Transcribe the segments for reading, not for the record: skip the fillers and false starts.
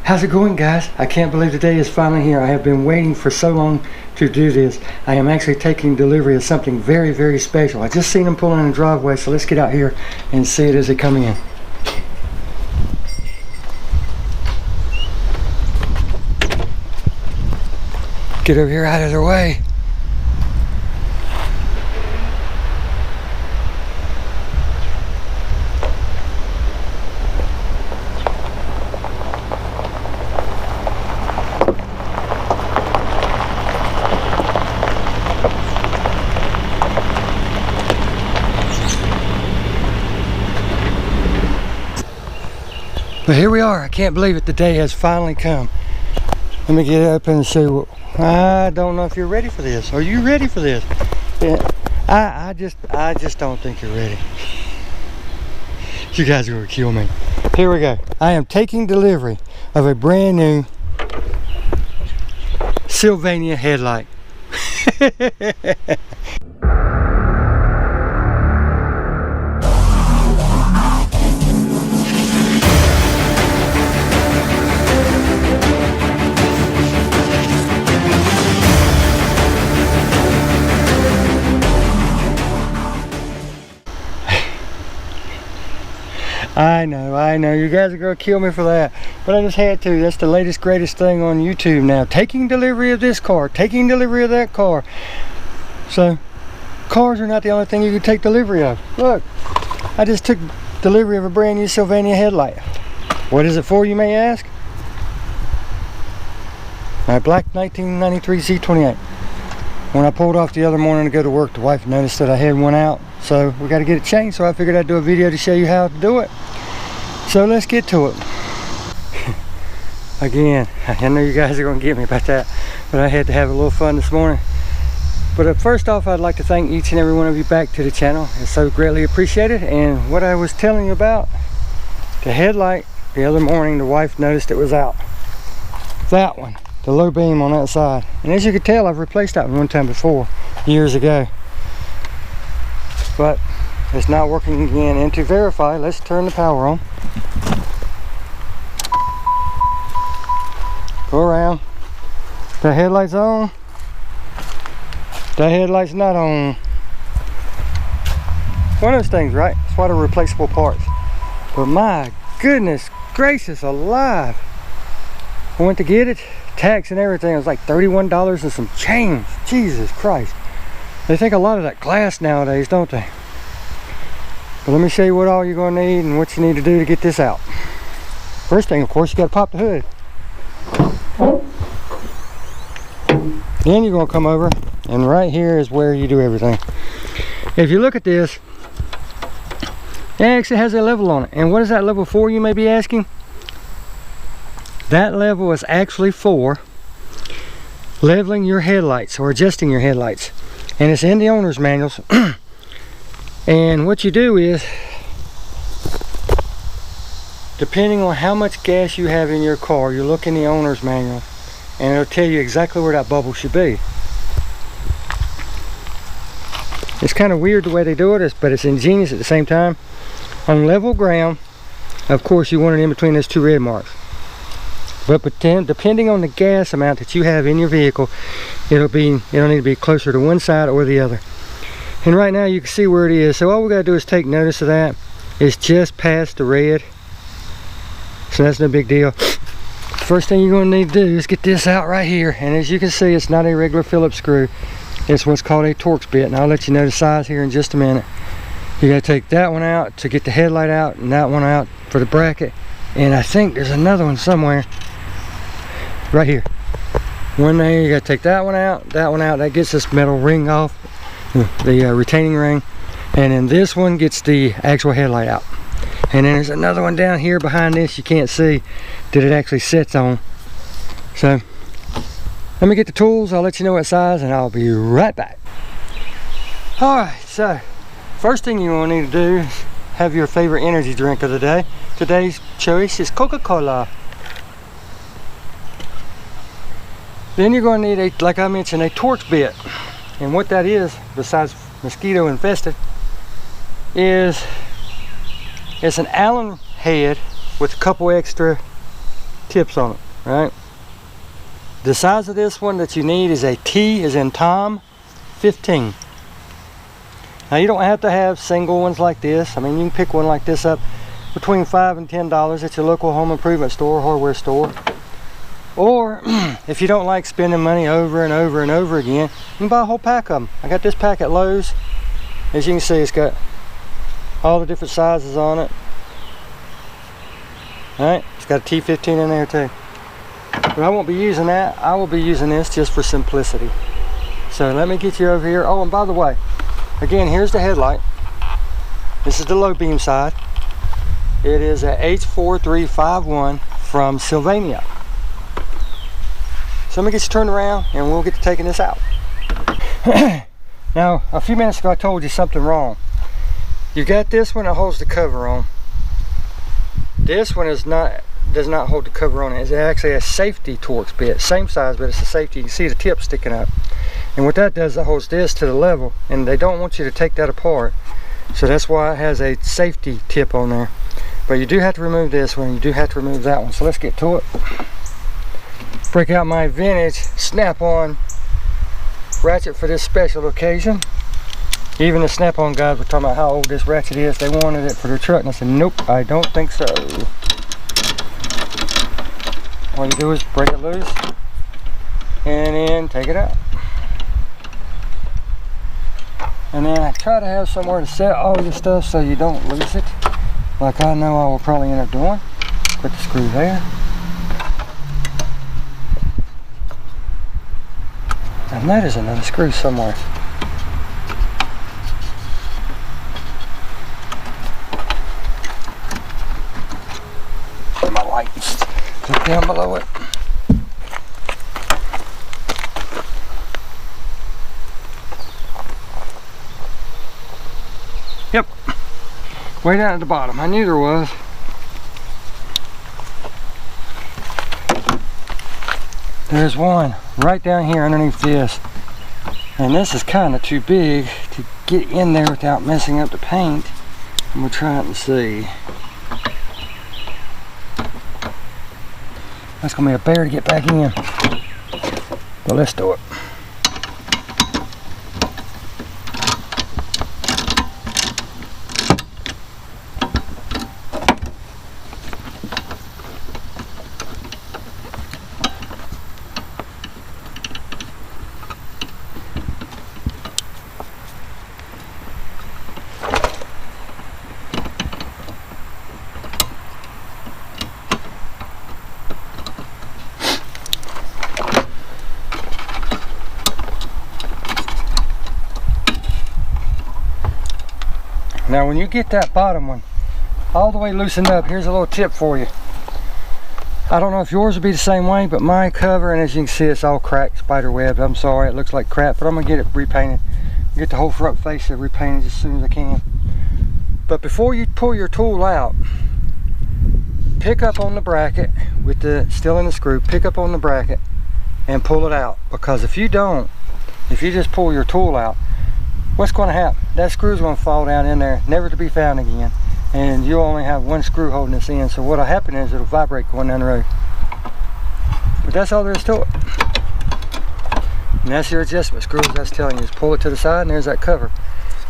How's it going, guys? I can't believe the day is finally here. I have been waiting for so long to do this. I am actually taking delivery of something very, very special. I just seen them pulling in the driveway, so let's get out here and see it as they come in. Get over here out of their way. But here we are. I can't believe it. The day has finally come. Let me get up and see what. I don't know if you're ready for this. Are you ready for this? Yeah, I just don't think you're ready. You guys are gonna kill me. Here we go. I am taking delivery of a brand new Sylvania headlight. I know, you guys are gonna kill me for that, but I just had to. That's the latest, greatest thing on YouTube now. Taking delivery of this car, taking delivery of that car. So, cars are not the only thing you can take delivery of. Look, I just took delivery of a brand new Sylvania headlight. What is it for, you may ask? My black 1993 Z28. When I pulled off the other morning to go to work, the wife noticed that I had one out. So we got to get it changed, so I figured I'd do a video to show you how to do it. So let's get to it. Again, I know you guys are going to get me about that, but I had to have a little fun this morning. But first off, I'd like to thank each and every one of you back to the channel. It's so greatly appreciated. And what I was telling you about, the headlight, the other morning the wife noticed it was out. That one, the low beam on that side. And as you can tell, I've replaced that one time before, years ago. But it's not working again. And to verify, let's turn the power on. Go around. The headlight's on. The headlight's not on. One of those things, right? It's why they're replaceable parts. But my goodness gracious alive. I went to get it. Tax and everything. It was like $31 and some change. Jesus Christ. They think a lot of that glass nowadays, don't they? But let me show you what all you're going to need and what you need to do to get this out. First thing, of course, you got to pop the hood. Then you're going to come over, and right here is where you do everything. If you look at this, it actually has a level on it. And what is that level for, you may be asking? That level is actually for leveling your headlights or adjusting your headlights. And it's in the owner's manuals. And what you do is, depending on how much gas you have in your car, you look in the owner's manual and it'll tell you exactly where that bubble should be. It's kind of weird the way they do it, but it's ingenious at the same time. On level ground, of course, you want it in between those two red marks. But depending on the gas amount that you have in your vehicle, it'll need to be closer to one side or the other. And right now you can see where it is. So all we got to do is take notice of that. It's just past the red. So that's no big deal. First thing you're going to need to do is get this out right here. And as you can see, it's not a regular Phillips screw. It's what's called a Torx bit. And I'll let you know the size here in just a minute. You got to take that one out to get the headlight out, and that one out for the bracket. And I think there's another one somewhere. Right here. One there, you got to take that one out, that gets this metal ring off, the retaining ring, and then this one gets the actual headlight out. And then there's another one down here behind this you can't see that it actually sits on. So let me get the tools, I'll let you know what size, and I'll be right back. Alright, so first thing you want to need to do is have your favorite energy drink of the day. Today's choice is Coca-Cola. Then you're going to need, like I mentioned, a Torx bit. And what that is, besides mosquito infested, is it's an Allen head with a couple extra tips on it, right? The size of this one that you need is a T as in Tom 15. Now you don't have to have single ones like this. I mean, you can pick one like this up between $5 and $10 at your local home improvement store, hardware store. Or if you don't like spending money over and over and over again, you can buy a whole pack of them. I got this pack at Lowe's. As you can see, it's got all the different sizes on it. Alright, it's got a T15 in there too. But I won't be using that. I will be using this just for simplicity. So let me get you over here. Oh, and by the way, again, here's the headlight. This is the low beam side. It is a H4351 from Sylvania. So let me get you turned around and we'll get to taking this out. Now, a few minutes ago I told you something wrong. You got this one that holds the cover on. This one does not hold the cover on it. It's actually a safety Torx bit. Same size, but it's a safety. You can see the tip sticking up. And what that does, it holds this to the level, and they don't want you to take that apart. So that's why it has a safety tip on there. But you do have to remove this one, you do have to remove that one. So let's get to it. Break out my vintage snap-on ratchet for this special occasion. Even the snap-on guys were talking about how old this ratchet is. They wanted it for their truck, and I said, nope, I don't think so. All you do is break it loose and then take it out. And then I try to have somewhere to set all your stuff so you don't lose it, like I know I will probably end up doing. Put the screw there. I know there's another screw somewhere. My lights look down below it. Yep, way down at the bottom. I knew there was. There's one right down here underneath this, and this is kind of too big to get in there without messing up the paint. I'm gonna try it and see. That's gonna be a bear to get back in, but let's do it. Now when you get that bottom one all the way loosened up, here's a little tip for you. I don't know if yours will be the same way, but my cover, and as you can see, it's all cracked, spider web. I'm sorry, it looks like crap, but I'm gonna get it repainted. Get the whole front face repainted as soon as I can. But before you pull your tool out, pick up on the bracket with the still in the screw, pick up on the bracket and pull it out. Because if you don't, if you just pull your tool out, what's going to happen? That screw's going to fall down in there, never to be found again, and you'll only have one screw holding this in. So what'll happen is it'll vibrate going down the road. But that's all there is to it. And that's your adjustment screws. That's telling you, just pull it to the side, and there's that cover.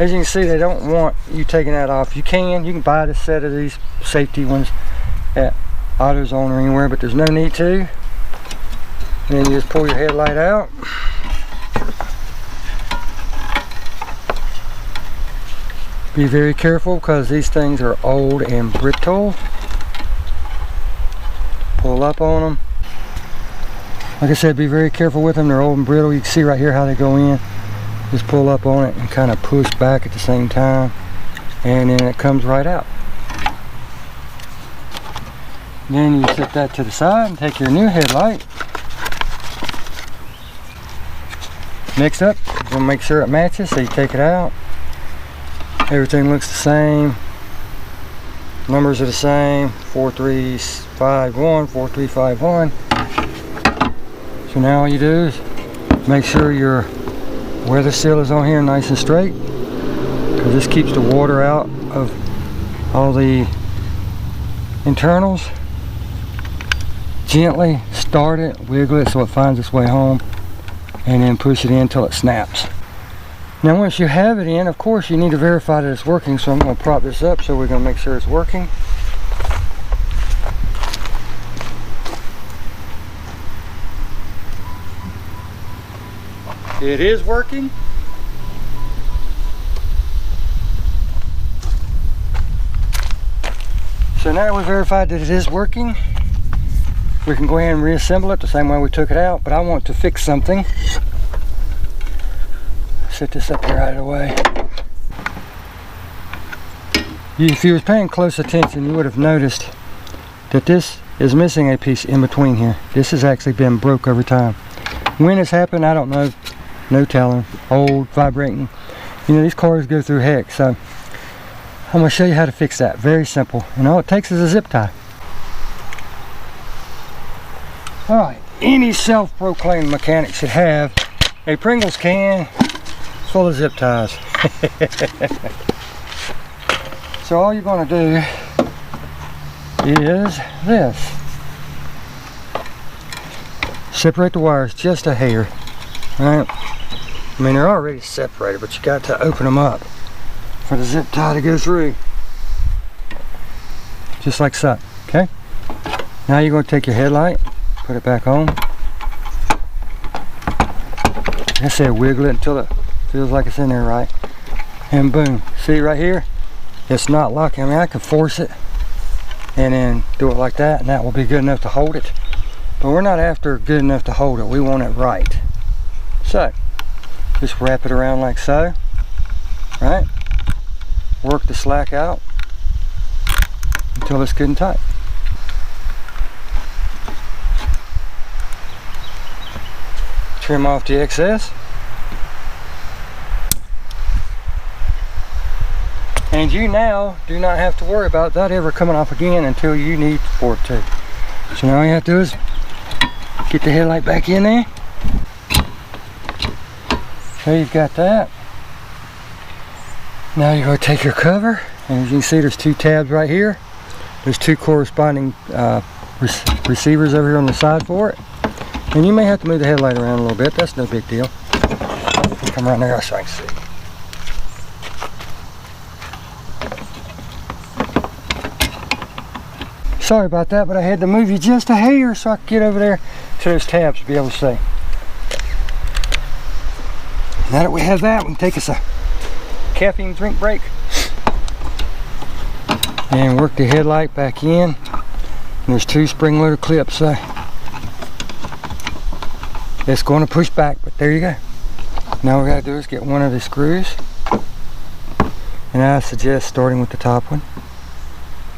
As you can see, they don't want you taking that off. You can buy the set of these safety ones at AutoZone or anywhere, but there's no need to. And then you just pull your headlight out. Be very careful because these things are old and brittle. Pull up on them. Like I said, be very careful with them. They're old and brittle. You can see right here how they go in. Just pull up on it and kind of push back at the same time, and then it comes right out. Then you set that to the side and take your new headlight. Next up, you're going to make sure it matches, so you take it out. Everything looks the same. Numbers are the same. 4351, 4351. So now all you do is make sure your weather seal is on here nice and straight, because this keeps the water out of all the internals. gently start it, wiggle it so it finds its way home, and then push it in until it snaps. Now once you have it in, of course you need to verify that it's working, so I'm going to prop this up so we're going to make sure it's working. It is working. So now that we've verified that it is working, we can go ahead and reassemble it the same way we took it out, but I want to fix something. Set this up here right away. If you were paying close attention, you would have noticed that this is missing a piece in between here. This has actually been broke over time. When it's happened, I don't know. No telling. Old, vibrating. You know, these cars go through heck, so I'm going to show you how to fix that. Very simple. And all it takes is a zip tie. Alright, any self-proclaimed mechanic should have a Pringles can full of zip ties. So all you're going to do is this. Separate the wires just a hair. Right? I mean, they're already separated, but you got to open them up for the zip tie to go through. Just like so, okay? Now you're going to take your headlight, put it back on. I said wiggle it until it feels like it's in there right. And boom, see right here? It's not locking. I mean, I can force it and then do it like that, and that will be good enough to hold it. But we're not after good enough to hold it. We want it right. So, just wrap it around like so, right? Work the slack out until it's good and tight. Trim off the excess. And you now do not have to worry about that ever coming off again until you need for it to. So now all you have to do is get the headlight back in there. So you've got that. Now you're going to take your cover, and as you can see, there's two tabs right here. There's two corresponding receivers over here on the side for it. And you may have to move the headlight around a little bit. That's no big deal. Come around there so I can see. Sorry about that, but I had to move you just a hair so I could get over there to those tabs to be able to see. Now that we have that, we can take us a caffeine drink break and work the headlight back in. And there's two spring-loaded clips. It's going to push back, but there you go. Now what we got to do is get one of the screws, and I suggest starting with the top one.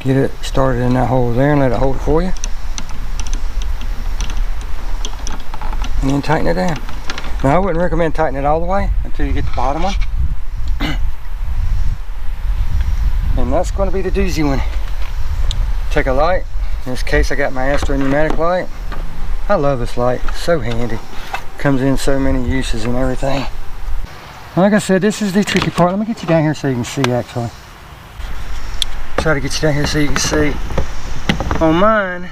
Get it started in that hole there and let it hold it for you. And then tighten it down. Now I wouldn't recommend tightening it all the way until you get the bottom one. And that's going to be the doozy one. Take a light. In this case I got my Astro pneumatic light. I love this light. It's so handy. Comes in so many uses and everything. Like I said, this is the tricky part. Let me get you down here so you can see actually. Try to get you down here so you can see. On mine,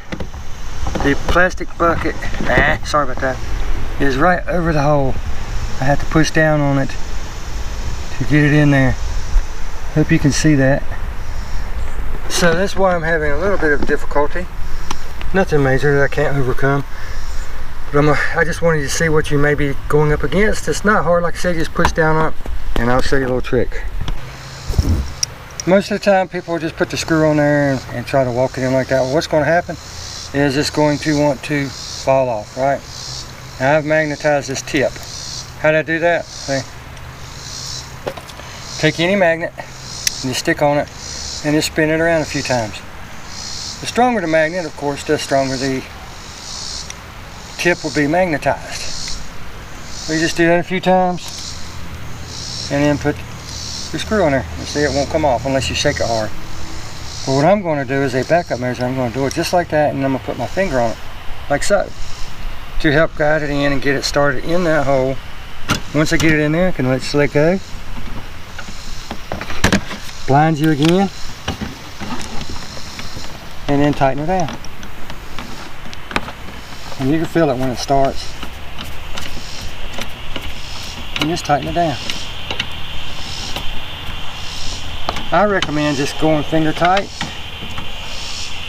the plastic bucket, sorry about that, is right over the hole. I have to push down on it to get it in there. Hope you can see that. So that's why I'm having a little bit of difficulty. Nothing major that I can't overcome. But I just wanted you to see what you may be going up against. It's not hard, like I said, just push down on it, and I'll show you a little trick. Most of the time people will just put the screw on there and try to walk it in like that. Well, what's going to happen is it's going to want to fall off, right? Now I've magnetized this tip. How do I do that? See? Take any magnet and you stick on it and just spin it around a few times. The stronger the magnet, of course, the stronger the tip will be magnetized. So you just do that a few times and then put the screw on there. You see, it won't come off unless you shake it hard. But what I'm going to do is a backup measure. I'm going to do it just like that, and I'm going to put my finger on it, like so, to help guide it in and get it started in that hole. Once I get it in there, I can let go. Blind you again, and then tighten it down. And you can feel it when it starts. And just tighten it down. I recommend just going finger tight,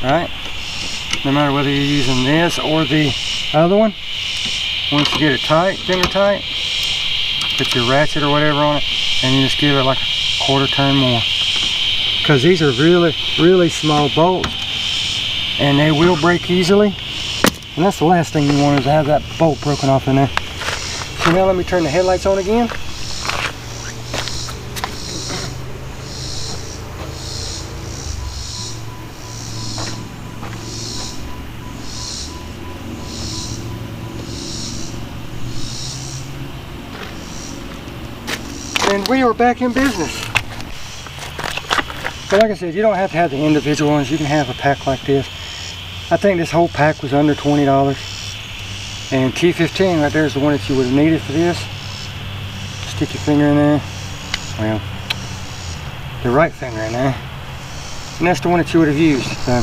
right? No matter whether you're using this or the other one. Once you get it tight, finger tight, put your ratchet or whatever on it, and you just give it like a quarter turn more. Because these are really, really small bolts, and they will break easily. And that's the last thing you want, is to have that bolt broken off in there. So now let me turn the headlights on again. And we are back in business. So like I said, you don't have to have the individual ones. You can have a pack like this. I think this whole pack was under $20. And T15 right there is the one that you would have needed for this. Stick your finger in there. Well, the right finger in there. And that's the one that you would have used. So,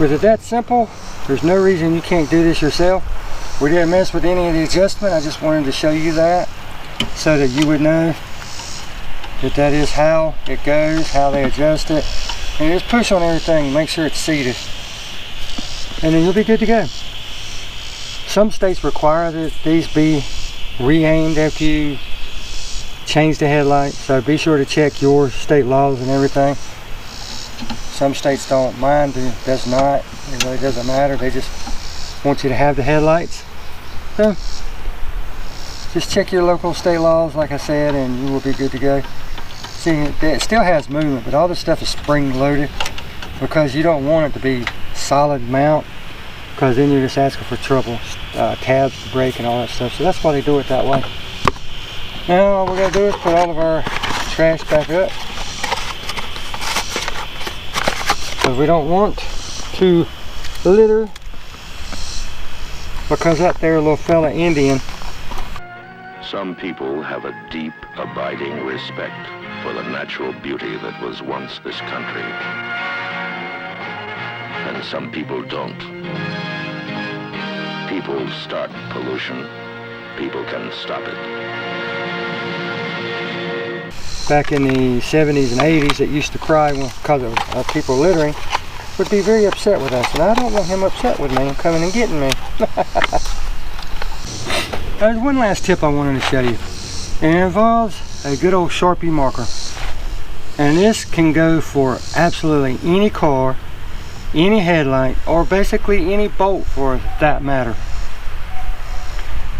with it that simple, there's no reason you can't do this yourself. We didn't mess with any of the adjustment. I just wanted to show you that, so that you would know that that is how it goes, how they adjust it. And just push on everything, make sure it's seated, and then you'll be good to go. Some states require that these be re-aimed after you change the headlight, so be sure to check your state laws and everything. Some states don't mind, it does not, it really doesn't matter. They just want you to have the headlights. So just check your local state laws, like I said, and you will be good to go. See, it still has movement, but all this stuff is spring loaded, because you don't want it to be solid mount, because then you're just asking for trouble, tabs to break and all that stuff. So that's why they do it that way. Now all we're going to do is put all of our trash back up, because we don't want to litter, because that there little fella Indian. Some people have a deep, abiding respect for the natural beauty that was once this country. And some people don't. People start pollution. People can stop it. Back in the 70s and 80s, it used to cry because of people littering, would be very upset with us. And I don't want him upset with me and coming and getting me. There's one last tip I wanted to show you, and it involves a good old Sharpie marker. And this can go for absolutely any car, any headlight, or basically any bolt for that matter.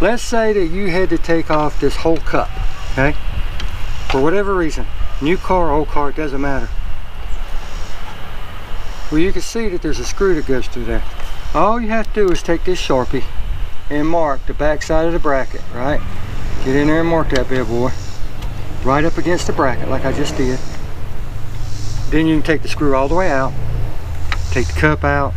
Let's say that you had to take off this whole cup, okay? For whatever reason, new car, old car, it doesn't matter. Well, you can see that there's a screw that goes through there. All you have to do is take this Sharpie and mark the back side of the bracket, right? Get in there and mark that bad boy right up against the bracket like I just did. Then you can take the screw all the way out, take the cup out,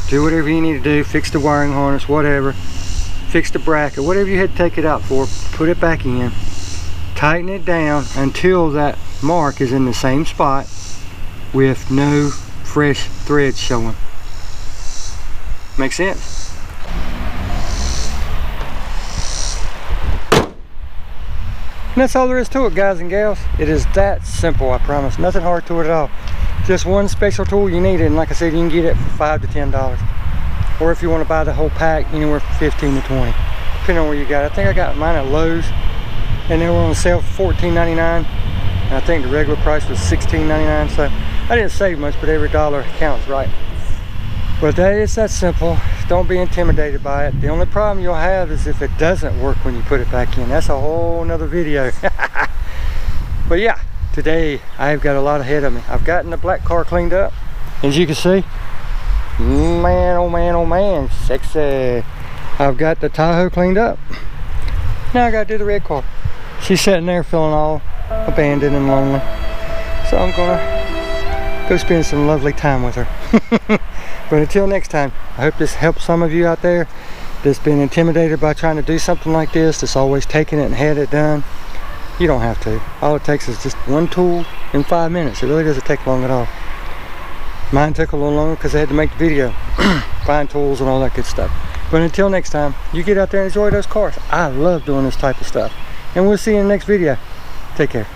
do whatever you need to do, fix the wiring harness, whatever, fix the bracket, whatever you had to take it out for, put it back in, tighten it down until that mark is in the same spot with no fresh threads showing. Make sense? And that's all there is to it, guys and gals. It is that simple, I promise. Nothing hard to it at all. Just one special tool you need it, and like I said, you can get it for $5 to $10. Or if you want to buy the whole pack, anywhere from $15 to $20, depending on where you got it. I think I got mine at Lowe's, and they were on sale for $14.99. And I think the regular price was $16.99. So I didn't save much, but every dollar counts, right? But it's that simple. Don't be intimidated by it. The only problem you'll have is if it doesn't work when you put it back in. That's a whole nother video. But yeah, today I've got a lot ahead of me. I've gotten the black car cleaned up, as you can see. Man, oh man, oh man, sexy. I've got the Tahoe cleaned up. Now I gotta do the red car. She's sitting there feeling all abandoned and lonely. So I'm gonna go spend some lovely time with her. But until next time, I hope this helps some of you out there that's been intimidated by trying to do something like this, that's always taking it and had it done. You don't have to. All it takes is just one tool in 5 minutes. It really doesn't take long at all. Mine took a little longer because I had to make the video. Find tools and all that good stuff. But until next time, you get out there and enjoy those cars. I love doing this type of stuff. And we'll see you in the next video. Take care.